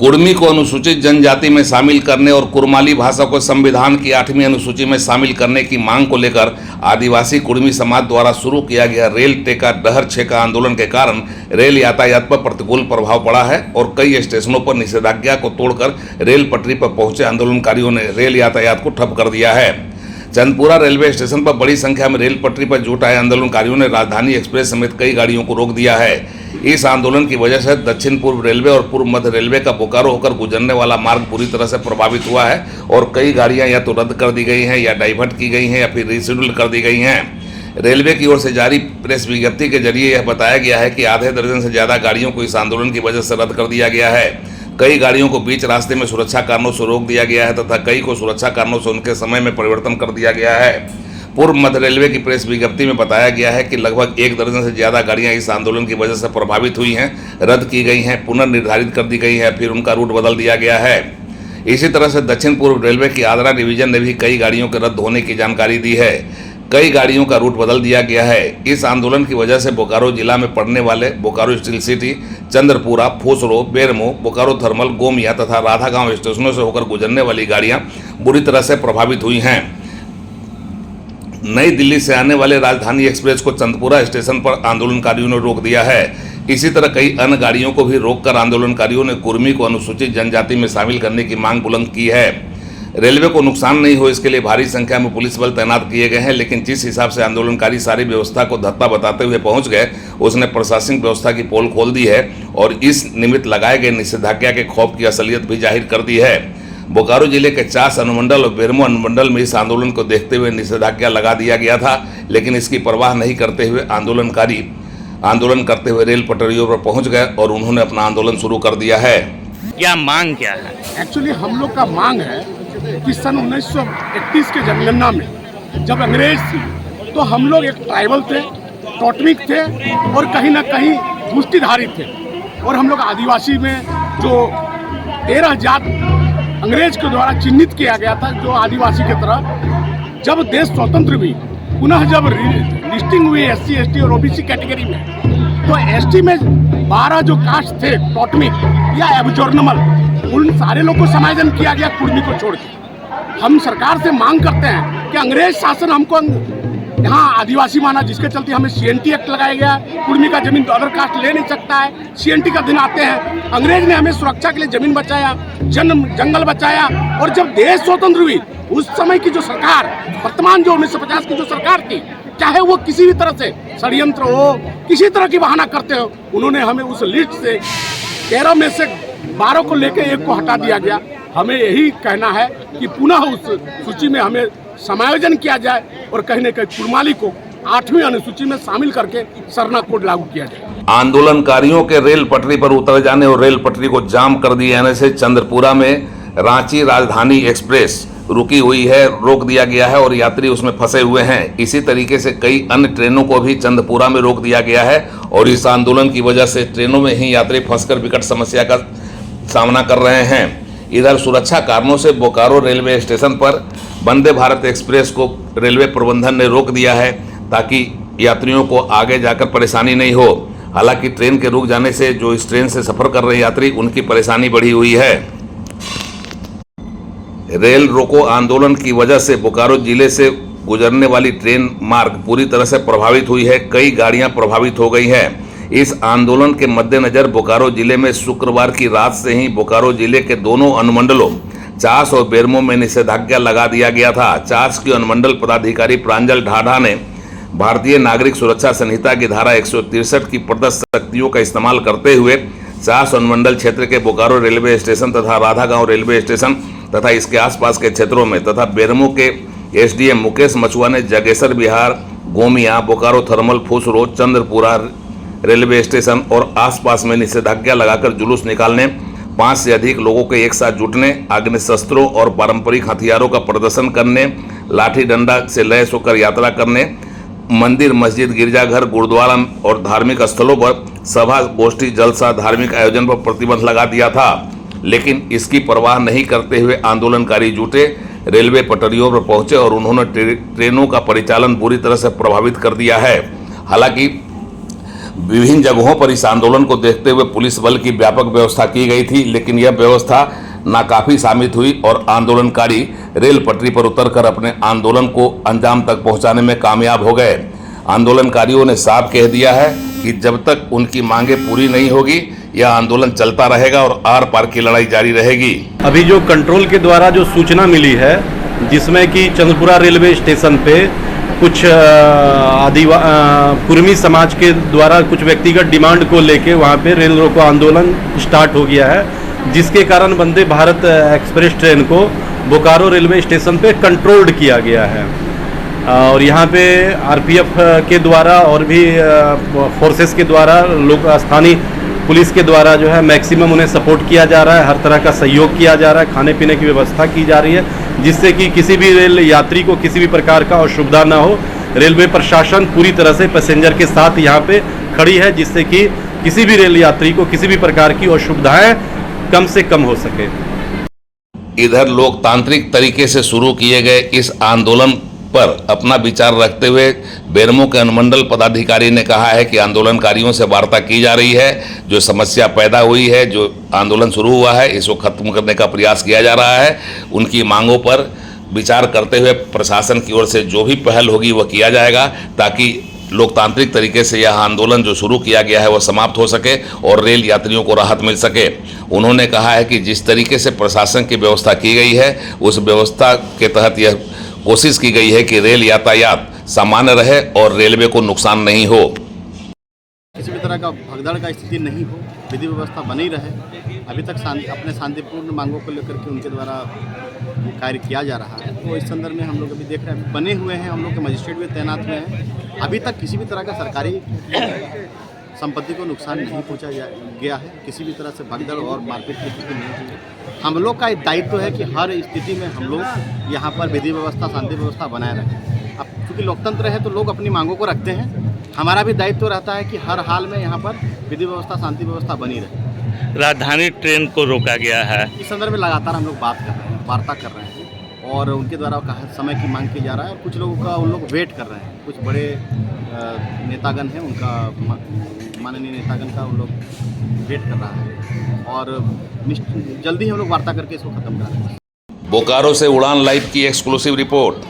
कुर्मी को अनुसूचित जनजाति में शामिल करने और कुरमाली भाषा को संविधान की 8वीं अनुसूची में शामिल करने की मांग को लेकर आदिवासी कुर्मी समाज द्वारा शुरू किया गया रेल टेका डहर छेका आंदोलन के कारण रेल यातायात पर प्रतिकूल प्रभाव पड़ा है और कई स्टेशनों पर निषेधाज्ञा को तोड़कर रेल पटरी पर पहुंचे आंदोलनकारियों ने रेल यातायात को ठप कर दिया है। चंदपुरा रेलवे स्टेशन पर बड़ी संख्या में रेल पटरी पर जुट आए आंदोलनकारियों ने राजधानी एक्सप्रेस समेत कई गाड़ियों को रोक दिया है। इस आंदोलन की वजह से दक्षिण पूर्व रेलवे और पूर्व मध्य रेलवे का बोकारो होकर गुजरने वाला मार्ग पूरी तरह से प्रभावित हुआ है और कई गाड़ियां या तो रद्द कर दी गई हैं या डाइवर्ट की गई हैं या फिर रिशेड्यूल कर दी गई हैं। रेलवे की ओर से जारी प्रेस विज्ञप्ति के जरिए यह बताया गया है कि आधे दर्जन से ज़्यादा गाड़ियों को इस आंदोलन की वजह से रद्द कर दिया गया है। कई गाड़ियों को बीच रास्ते में सुरक्षा कारणों से रोक दिया गया है तथा कई को सुरक्षा कारणों से उनके समय में परिवर्तन कर दिया गया है। पूर्व मध्य रेलवे की प्रेस विज्ञप्ति में बताया गया है कि लगभग 1 दर्जन से ज़्यादा गाड़ियां इस आंदोलन की वजह से प्रभावित हुई हैं, रद्द की गई हैं, पुनर्निर्धारित कर दी गई है, फिर उनका रूट बदल दिया गया है। इसी तरह से दक्षिण पूर्व रेलवे की आद्रा डिवीजन ने भी कई गाड़ियों के रद्द होने की जानकारी दी है। कई गाड़ियों का रूट बदल दिया गया है। इस आंदोलन की वजह से बोकारो जिला में पड़ने वाले Bokaro steel city, Chandrapura, Phusro, Bermo, Bokaro thermal, Gomia तथा राधागांव स्टेशनों से होकर गुजरने वाली गाड़ियां बुरी तरह से प्रभावित हुई हैं। नई दिल्ली से आने वाले राजधानी एक्सप्रेस को चंदपुरा स्टेशन पर आंदोलनकारियों ने रोक दिया है। इसी तरह कई अन्य गाड़ियों को भी रोककर आंदोलनकारियों ने कुर्मी को अनुसूचित जनजाति में शामिल करने की मांग बुलंद की है। रेलवे को नुकसान नहीं हो इसके लिए भारी संख्या में पुलिस बल तैनात किए गए हैं, लेकिन जिस हिसाब से आंदोलनकारी सारी व्यवस्था को धत्ता बताते हुए पहुंच गए उसने प्रशासनिक व्यवस्था की पोल खोल दी है और इस निमित्त लगाए गए निषेधाज्ञा के खौफ की असलियत भी जाहिर कर दी है। बोकारो जिले के चास अनुमंडल और बेरमो अनुमंडल में इस आंदोलन को देखते हुए निषेधाज्ञा लगा दिया गया था, लेकिन इसकी परवाह नहीं करते हुए आंदोलनकारी आंदोलन करते हुए रेल पटरियों पर पहुंच गए और उन्होंने अपना आंदोलन शुरू कर दिया है। क्या मांग क्या है? एक्चुअली हम लोग का मांग है कि सन 1931 के जनगणना में जब अंग्रेज थे तो हम लोग एक ट्राइबल थे, टोटमिक थे और कहीं ना कहीं मुष्टिधारी थे और हम लोग आदिवासी में जो 13 जात अंग्रेज के द्वारा चिन्हित किया गया था जो आदिवासी की तरह, जब देश स्वतंत्र हुई पुनः जब लिस्टिंग हुई SC, ST और OBC कैटेगरी में तो ST में 12 जो कास्ट थे टोटमिक या एब्जॉर्नमल, उन सारे लोग को समायोजन किया गया कुर्मी को छोड़ के। हम सरकार से मांग करते हैं कि अंग्रेज शासन हमको यहाँ आदिवासी माना, जिसके चलते हमें CNT एक्ट लगाया गया। कुर्मी का जमीन अदर कास्ट ले नहीं सकता है। CNT का दिन आते हैं, अंग्रेज ने हमें सुरक्षा के लिए जमीन बचाया, जंगल बचाया और जब देश स्वतंत्र हुई उस समय की जो सरकार, वर्तमान जो 1950 की जो सरकार थी, चाहे वो किसी भी तरह से षड्यंत्र हो, किसी तरह की बहाना करते हो, उन्होंने हमें उस लिस्ट से 13 में से 12 को लेकर 1 को हटा दिया गया। हमें यही कहना है कि पुनः उस सूची में हमें समायोजन किया जाए और कहीं न कहीं कुरमाली को 8वीं अनुसूची में शामिल करके सरना कोड लागू किया जाए। आंदोलनकारियों के रेल पटरी पर उतर जाने और रेल पटरी को जाम कर दिए जाने से चंद्रपुरा में रांची राजधानी एक्सप्रेस रुकी हुई है, रोक दिया गया है और यात्री उसमें फंसे हुए हैं। इसी तरीके से कई अन्य ट्रेनों को भी चंदपुरा में रोक दिया गया है और इस आंदोलन की वजह से ट्रेनों में ही यात्री फंसकर विकट समस्या का सामना कर रहे हैं। इधर सुरक्षा कारणों से बोकारो रेलवे स्टेशन पर वंदे भारत एक्सप्रेस को रेलवे प्रबंधन ने रोक दिया है ताकि यात्रियों को आगे जाकर परेशानी नहीं हो। हालांकि ट्रेन के रुक जाने से जो इस ट्रेन से सफर कर रहे यात्री उनकी परेशानी बढ़ी हुई है। रेल रोको आंदोलन की वजह से बोकारो जिले से गुजरने वाली ट्रेन मार्ग पूरी तरह से प्रभावित हुई है, कई गाड़ियां प्रभावित हो गई हैं। इस आंदोलन के मद्देनजर बोकारो जिले में शुक्रवार की रात से ही बोकारो जिले के दोनों अनुमंडलों चास और बेरमो में निषेधाज्ञा लगा दिया गया था। चास के अनुमंडल पदाधिकारी प्रांजल ढाढा ने भारतीय नागरिक सुरक्षा संहिता की धारा 163 की प्रदत्त शक्तियों का इस्तेमाल करते हुए चास अनुमंडल क्षेत्र के बोकारो रेलवे स्टेशन तथा राधागांव रेलवे स्टेशन तथा इसके आसपास के क्षेत्रों में तथा बेरमो के SDM मुकेश मछुआ ने Jagesar Vihar, Gomia, Bokaro thermal, Phusro, Chandrapura railway station और आसपास में निषेधाज्ञा लगाकर जुलूस निकालने, 5 से अधिक लोगों के एक साथ जुटने, आग्नेय शस्त्रों और पारंपरिक हथियारों का प्रदर्शन करने, लाठी डंडा से लैस होकर यात्रा करने, मंदिर, मस्जिद, गिरजाघर, गुरुद्वारा और धार्मिक स्थलों पर सभा, गोष्ठी, जलसा, धार्मिक आयोजन पर प्रतिबंध लगा दिया था। लेकिन इसकी परवाह नहीं करते हुए आंदोलनकारी जुटे, रेलवे पटरियों पर पहुंचे और उन्होंने ट्रेनों का परिचालन बुरी तरह से प्रभावित कर दिया है। हालांकि विभिन्न जगहों पर इस आंदोलन को देखते हुए पुलिस बल की व्यापक व्यवस्था की गई थी, लेकिन यह व्यवस्था नाकाफी साबित हुई और आंदोलनकारी रेल पटरी पर उतरकर अपने आंदोलन को अंजाम तक पहुंचाने में कामयाब हो गए। आंदोलनकारियों ने साफ कह दिया है कि जब तक उनकी मांगें पूरी नहीं होगी यह आंदोलन चलता रहेगा और आर पार की लड़ाई जारी रहेगी। अभी जो कंट्रोल के द्वारा जो सूचना मिली है, जिसमें कि चंद्रपुरा रेलवे स्टेशन पे कुछ कुर्मी समाज के द्वारा कुछ व्यक्तिगत डिमांड को लेके वहाँ पे रेल रोको आंदोलन स्टार्ट हो गया है, जिसके कारण वंदे भारत एक्सप्रेस ट्रेन को बोकारो रेलवे स्टेशन पे कंट्रोल्ड किया गया है। और यहाँ पे आरपीएफ के द्वारा और भी फोर्सेस के द्वारा लोग स्थानीय पुलिस के द्वारा जो है मैक्सिमम उन्हें सपोर्ट किया जा रहा है, हर तरह का सहयोग किया जा रहा है, खाने पीने की व्यवस्था की जा रही है, जिससे कि किसी भी रेल यात्री को किसी भी प्रकार का असुविधा ना हो। रेलवे प्रशासन पूरी तरह से पैसेंजर के साथ यहाँ पे खड़ी है, जिससे कि किसी भी रेल यात्री को किसी भी प्रकार की असुविधाएं कम से कम हो सके। इधर लोकतांत्रिक तरीके से शुरू किए गए इस आंदोलन पर अपना विचार रखते हुए बेरमो के अनुमंडल पदाधिकारी ने कहा है कि आंदोलनकारियों से वार्ता की जा रही है, जो समस्या पैदा हुई है, जो आंदोलन शुरू हुआ है, इसको खत्म करने का प्रयास किया जा रहा है। उनकी मांगों पर विचार करते हुए प्रशासन की ओर से जो भी पहल होगी वह किया जाएगा, ताकि लोकतांत्रिक तरीके से यह आंदोलन जो शुरू किया गया है वह समाप्त हो सके और रेल यात्रियों को राहत मिल सके। उन्होंने कहा है कि जिस तरीके से प्रशासन की व्यवस्था की गई है उस व्यवस्था के तहत यह कोशिश की गई है कि रेल यातायात सामान्य रहे और रेलवे को नुकसान नहीं हो। किसी भी तरह का भगदड़ का स्थिति नहीं हो, विधि व्यवस्था बनी रहे। अभी तक अपने शांतिपूर्ण मांगों को लेकर के उनके द्वारा कार्य किया जा रहा है। तो इस संदर्भ में हम लोग अभी देख रहे हैं, बने हुए हैं, हम लोग के मजिस्ट्रेट भी तैनात हुए हैं। अभी तक किसी भी तरह का सरकारी संपत्ति को नुकसान नहीं पहुंचा गया है, किसी भी तरह से भगदड़ और मारपीट की स्थिति नहीं हुई है। हम लोग का दायित्व है कि हर स्थिति में हम लोग यहाँ पर विधि व्यवस्था, शांति व्यवस्था बनाए रखें। अब चूँकि लोकतंत्र है तो लोग अपनी मांगों को रखते हैं, हमारा भी दायित्व रहता है कि हर हाल में यहाँ पर विधि व्यवस्था, शांति व्यवस्था बनी रहे। राजधानी ट्रेन को रोका गया है, इस संदर्भ में लगातार हम लोग बात कर रहे हैं, वार्ता कर रहे हैं और उनके द्वारा कहा समय की मांग की जा रहा है। और कुछ लोगों का उन लोग वेट कर रहे हैं, कुछ बड़े नेतागण हैं, उनका माननीय नेतागण का उन लोग वेट कर रहा है और जल्दी हम लोग वार्ता करके इसको खत्म करा देंगे। बोकारो से उड़ान लाइव की एक्सक्लूसिव रिपोर्ट।